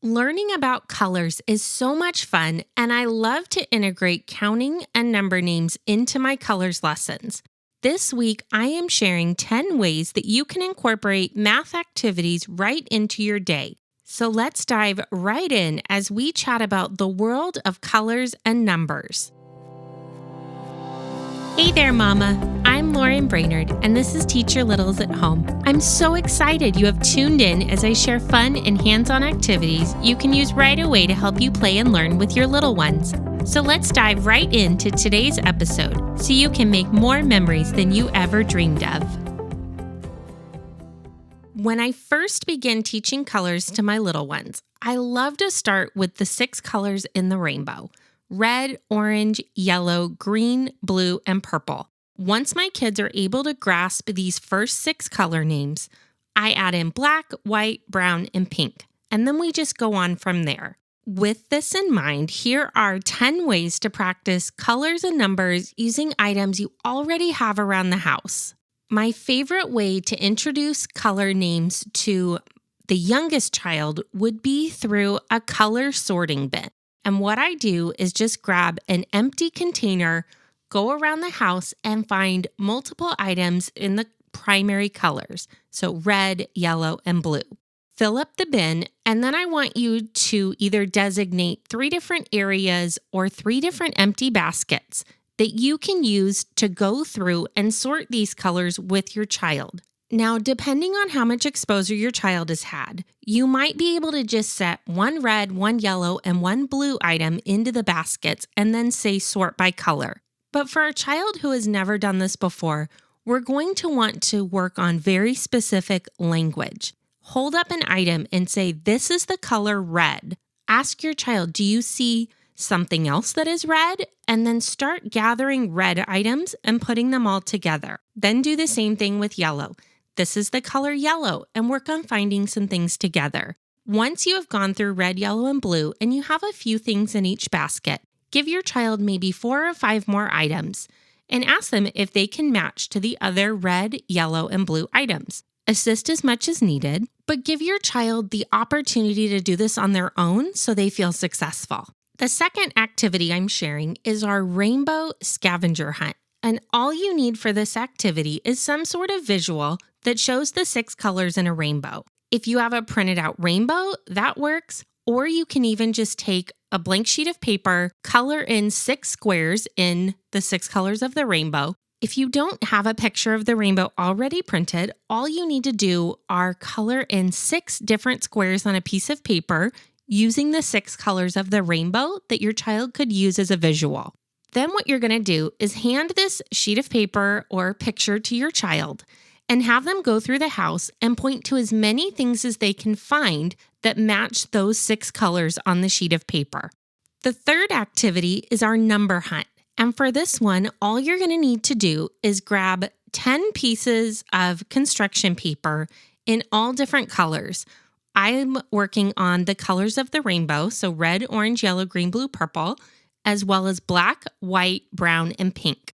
Learning about colors is so much fun, and I love to integrate counting and number names into my colors lessons. This week, I am sharing 10 ways that you can incorporate math activities right into your day. So let's dive right in as we chat about the world of colors and numbers. Hey there, Mama. I'm Lauren Brainerd, and this is Teach Your Littles at Home. I'm so excited you have tuned in as I share fun and hands-on activities you can use right away to help you play and learn with your little ones. So let's dive right into today's episode so you can make more memories than you ever dreamed of. When I first began teaching colors to my little ones, I love to start with the 6 colors in the rainbow: red, orange, yellow, green, blue, and purple. Once my kids are able to grasp these first 6 color names, I add in black, white, brown, and pink, and then we just go on from there. With this in mind, here are 10 ways to practice colors and numbers using items you already have around the house. My favorite way to introduce color names to the youngest child would be through a color sorting bin. And what I do is just grab an empty container, go around the house, and find multiple items in the primary colors. So red, yellow, and blue. Fill up the bin, and then I want you to either designate 3 different areas or 3 different empty baskets that you can use to go through and sort these colors with your child. Now, depending on how much exposure your child has had, you might be able to just set 1 red, 1 yellow, and 1 blue item into the baskets and then say sort by color. But for a child who has never done this before, we're going to want to work on very specific language. Hold up an item and say, "This is the color red." Ask your child, "Do you see something else that is red?" And then start gathering red items and putting them all together. Then do the same thing with yellow. "This is the color yellow," and work on finding some things together. Once you have gone through red, yellow, and blue, and you have a few things in each basket, give your child maybe 4 or 5 more items and ask them if they can match to the other red, yellow, and blue items. Assist as much as needed, but give your child the opportunity to do this on their own so they feel successful. The second activity I'm sharing is our rainbow scavenger hunt. And all you need for this activity is some sort of visual that shows the 6 colors in a rainbow. If you have a printed out rainbow, that works. Or you can even just take a blank sheet of paper, color in 6 squares in the 6 colors of the rainbow. If you don't have a picture of the rainbow already printed, all you need to do are color in 6 different squares on a piece of paper using the 6 colors of the rainbow that your child could use as a visual. Then what you're going to do is hand this sheet of paper or picture to your child and have them go through the house and point to as many things as they can find that match those 6 colors on the sheet of paper. The third activity is our number hunt. And for this one, all you're going to need to do is grab 10 pieces of construction paper in all different colors. I'm working on the colors of the rainbow, so red, orange, yellow, green, blue, purple, as well as black, white, brown, and pink.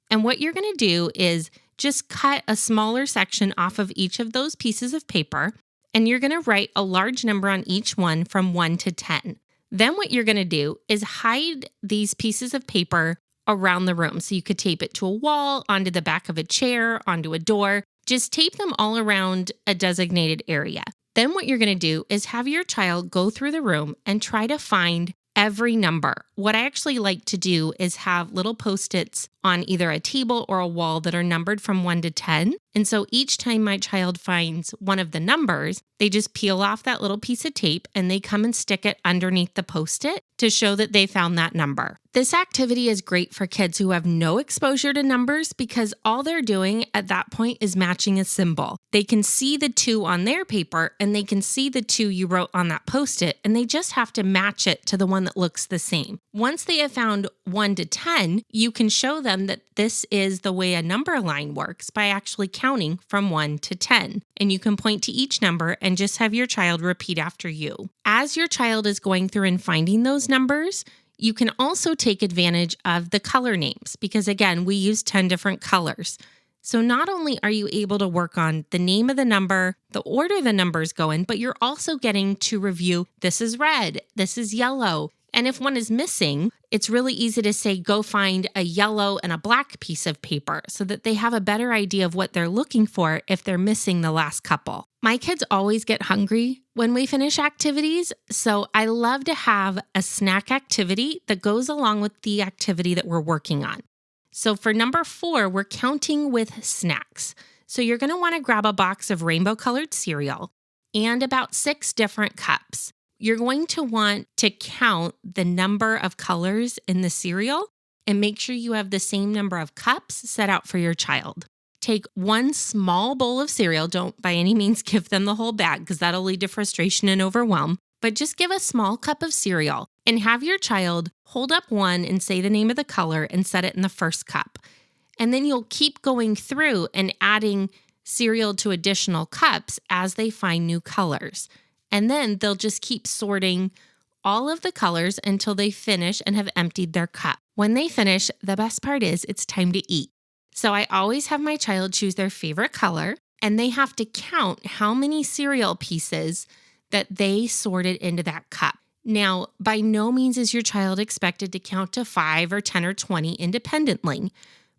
And what you're going to do is just cut a smaller section off of each of those pieces of paper, and you're going to write a large number on each one from 1 to 10. Then what you're going to do is hide these pieces of paper around the room. So you could tape it to a wall, onto the back of a chair, onto a door. Just tape them all around a designated area. Then what you're going to do is have your child go through the room and try to find every number. What I actually like to do is have little Post-its on either a table or a wall that are numbered from 1 to 10. And so each time my child finds one of the numbers, they just peel off that little piece of tape and they come and stick it underneath the Post-it to show that they found that number. This activity is great for kids who have no exposure to numbers because all they're doing at that point is matching a symbol. They can see the 2 on their paper and they can see the 2 you wrote on that Post-it, and they just have to match it to the one that looks the same. Once they have found 1 to 10, you can show them that this is the way a number line works by actually counting from 1 to 10. And you can point to each number and just have your child repeat after you. As your child is going through and finding those numbers, you can also take advantage of the color names because, again, we use 10 different colors. So not only are you able to work on the name of the number, the order the numbers go in, but you're also getting to review, this is red, this is yellow. And if one is missing, it's really easy to say, go find a yellow and a black piece of paper so that they have a better idea of what they're looking for if they're missing the last couple. My kids always get hungry when we finish activities, so I love to have a snack activity that goes along with the activity that we're working on. So for number 4, we're counting with snacks. So you're going to want to grab a box of rainbow-colored cereal and about 6 different cups. You're going to want to count the number of colors in the cereal and make sure you have the same number of cups set out for your child. Take 1 small bowl of cereal. Don't by any means give them the whole bag because that'll lead to frustration and overwhelm. But just give a small cup of cereal and have your child hold up one and say the name of the color and set it in the first cup. And then you'll keep going through and adding cereal to additional cups as they find new colors. And then they'll just keep sorting all of the colors until they finish and have emptied their cup. When they finish, the best part is it's time to eat. So I always have my child choose their favorite color, and they have to count how many cereal pieces that they sorted into that cup. Now, by no means is your child expected to count to 5 or 10 or 20 independently.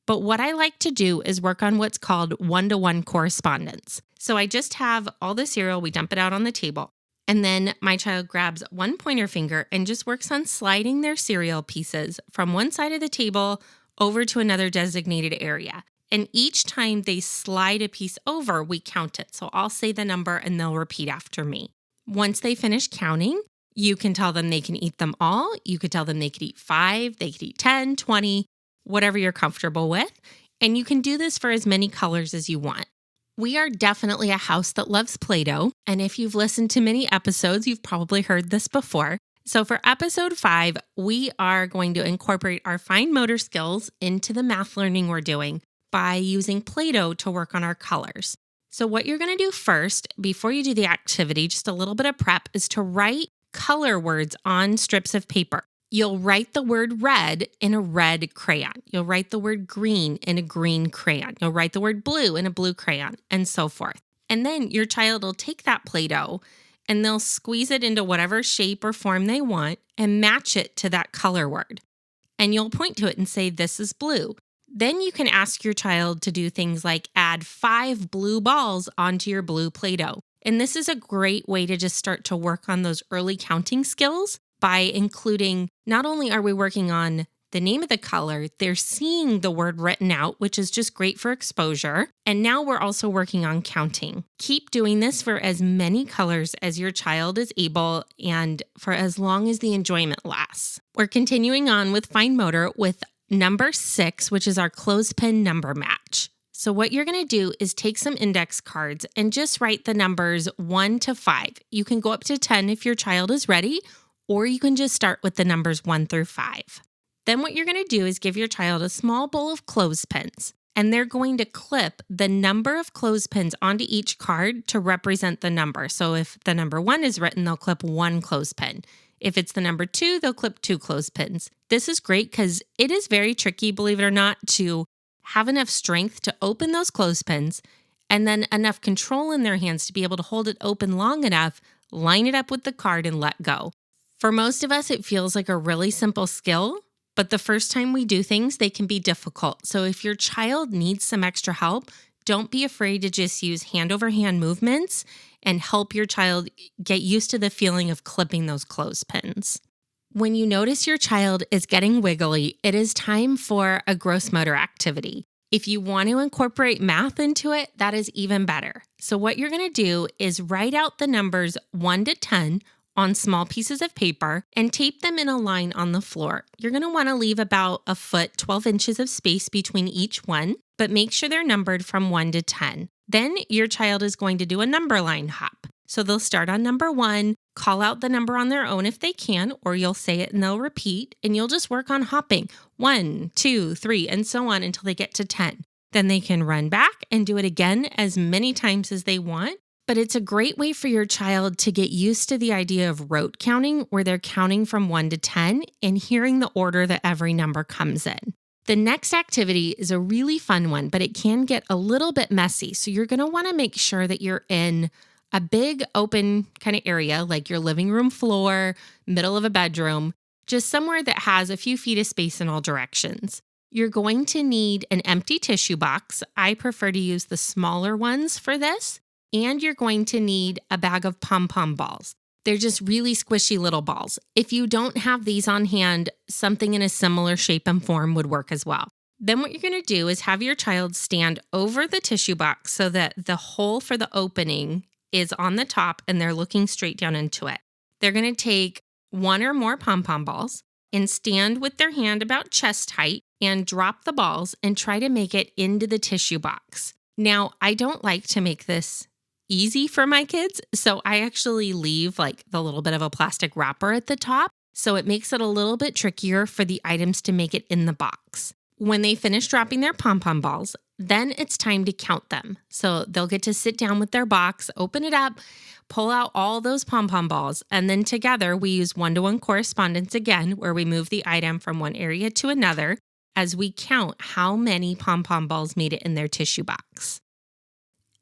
But what I like to do is work on what's called one-to-one correspondence. So I just have all the cereal, we dump it out on the table. And then my child grabs one pointer finger and just works on sliding their cereal pieces from one side of the table over to another designated area. And each time they slide a piece over, we count it. So I'll say the number and they'll repeat after me. Once they finish counting, you can tell them they can eat them all. You could tell them they could eat 5, they could eat 10, 20, whatever you're comfortable with. And you can do this for as many colors as you want. We are definitely a house that loves Play-Doh. And if you've listened to many episodes, you've probably heard this before. So for episode 5, we are going to incorporate our fine motor skills into the math learning we're doing by using Play-Doh to work on our colors. So what you're going to do first, before you do the activity, just a little bit of prep, is to write color words on strips of paper. You'll write the word red in a red crayon. You'll write the word green in a green crayon. You'll write the word blue in a blue crayon, and so forth. And then your child will take that Play-Doh and they'll squeeze it into whatever shape or form they want and match it to that color word. And you'll point to it and say, this is blue. Then you can ask your child to do things like add 5 blue balls onto your blue Play-Doh. And this is a great way to just start to work on those early counting skills by including, not only are we working on the name of the color, they're seeing the word written out, which is just great for exposure. And now we're also working on counting. Keep doing this for as many colors as your child is able and for as long as the enjoyment lasts. We're continuing on with fine motor with number 6, which is our clothespin number match. So what you're going to do is take some index cards and just write the numbers 1 to 5. You can go up to 10 if your child is ready, or you can just start with the numbers 1 through 5. Then what you're going to do is give your child a small bowl of clothespins, and they're going to clip the number of clothespins onto each card to represent the number. So if the number 1 is written, they'll clip 1 clothespin. If it's the number 2, they'll clip 2 clothespins. This is great because it is very tricky, believe it or not, to have enough strength to open those clothespins and then enough control in their hands to be able to hold it open long enough, line it up with the card, and let go. For most of us, it feels like a really simple skill, but the first time we do things, they can be difficult. So if your child needs some extra help, don't be afraid to just use hand-over-hand movements and help your child get used to the feeling of clipping those clothespins. When you notice your child is getting wiggly, it is time for a gross motor activity. If you want to incorporate math into it, that is even better. So what you're going to do is write out the numbers 1 to 10 on small pieces of paper and tape them in a line on the floor. You're going to want to leave about a foot, 12 inches of space between each one, but make sure they're numbered from 1 to 10. Then your child is going to do a number line hop. So they'll start on number 1, call out the number on their own if they can, or you'll say it and they'll repeat, and you'll just work on hopping 1, 2, 3, and so on until they get to 10. Then they can run back and do it again as many times as they want. But it's a great way for your child to get used to the idea of rote counting, where they're counting from 1 to 10 and hearing the order that every number comes in. The next activity is a really fun one, but it can get a little bit messy. So you're going to want to make sure that you're in a big open kind of area, like your living room floor, middle of a bedroom, just somewhere that has a few feet of space in all directions. You're going to need an empty tissue box. I prefer to use the smaller ones for this. And you're going to need a bag of pom-pom balls. They're just really squishy little balls. If you don't have these on hand, something in a similar shape and form would work as well. Then what you're going to do is have your child stand over the tissue box so that the hole for the opening is on the top and they're looking straight down into it. They're going to take one or more pom-pom balls and stand with their hand about chest height and drop the balls and try to make it into the tissue box. Now, I don't like to make this easy for my kids, so I actually leave like the little bit of a plastic wrapper at the top, so it makes it a little bit trickier for the items to make it in the box. When they finish dropping their pom-pom balls, then it's time to count them. So they'll get to sit down with their box, open it up, pull out all those pom-pom balls, and then together we use one-to-one correspondence again, where we move the item from one area to another as we count how many pom-pom balls made it in their tissue box.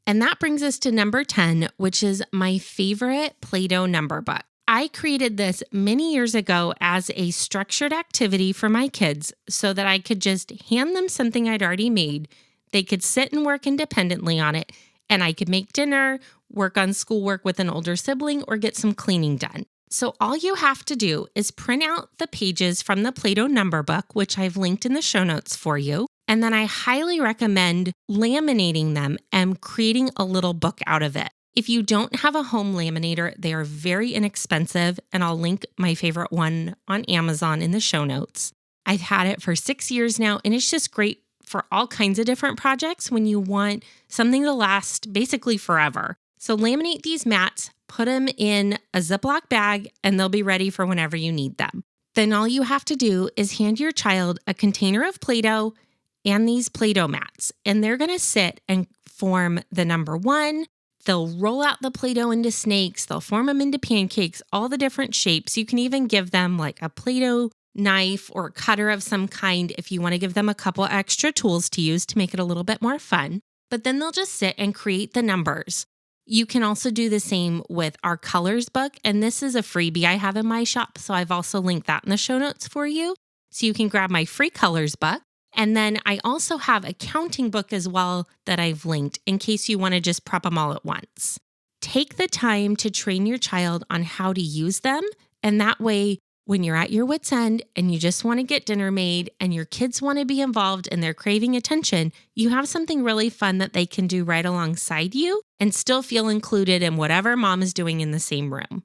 And that brings us to number 10, which is my favorite Play-Doh number book. I created this many years ago as a structured activity for my kids so that I could just hand them something I'd already made. They could sit and work independently on it, and I could make dinner, work on schoolwork with an older sibling, or get some cleaning done. So all you have to do is print out the pages from the Play-Doh number book, which I've linked in the show notes for you. And then I highly recommend laminating them and creating a little book out of it. If you don't have a home laminator, they are very inexpensive, and I'll link my favorite one on Amazon in the show notes. I've had it for 6 years now, and it's just great for all kinds of different projects when you want something to last basically forever. So laminate these mats, put them in a Ziploc bag, and they'll be ready for whenever you need them. Then all you have to do is hand your child a container of Play-Doh and these Play-Doh mats, and they're going to sit and form the number 1. They'll roll out the Play-Doh into snakes. They'll form them into pancakes, all the different shapes. You can even give them like a Play-Doh knife or cutter of some kind if you want to give them a couple extra tools to use to make it a little bit more fun. But then they'll just sit and create the numbers. You can also do the same with our colors book, and this is a freebie I have in my shop, so I've also linked that in the show notes for you. So you can grab my free colors book. And then I also have a counting book as well that I've linked in case you want to just prep them all at once. Take the time to train your child on how to use them. And that way, when you're at your wit's end and you just want to get dinner made and your kids want to be involved and they're craving attention, you have something really fun that they can do right alongside you and still feel included in whatever mom is doing in the same room.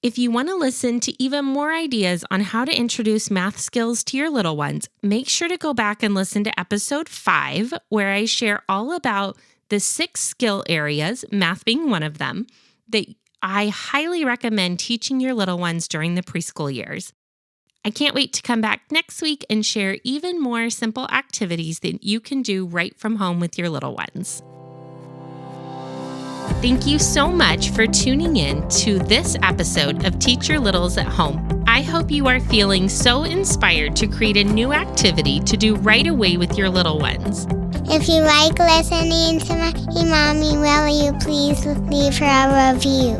If you want to listen to even more ideas on how to introduce math skills to your little ones, make sure to go back and listen to episode 5, where I share all about the 6 skill areas, math being one of them, that I highly recommend teaching your little ones during the preschool years. I can't wait to come back next week and share even more simple activities that you can do right from home with your little ones. Thank you so much for tuning in to this episode of Teach Your Littles at Home. I hope you are feeling so inspired to create a new activity to do right away with your little ones. If you like listening to my mommy, will you please leave her a review?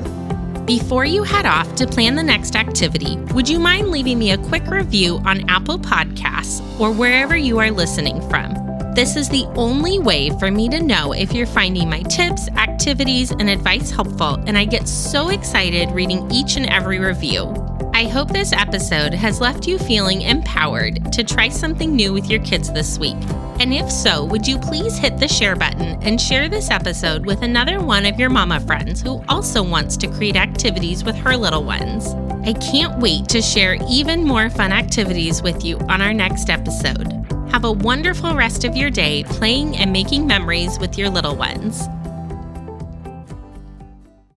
Before you head off to plan the next activity, would you mind leaving me a quick review on Apple Podcasts or wherever you are listening from? This is the only way for me to know if you're finding my tips, activities, and advice helpful, and I get so excited reading each and every review. I hope this episode has left you feeling empowered to try something new with your kids this week. And if so, would you please hit the share button and share this episode with another one of your mama friends who also wants to create activities with her little ones. I can't wait to share even more fun activities with you on our next episode. Have a wonderful rest of your day playing and making memories with your little ones.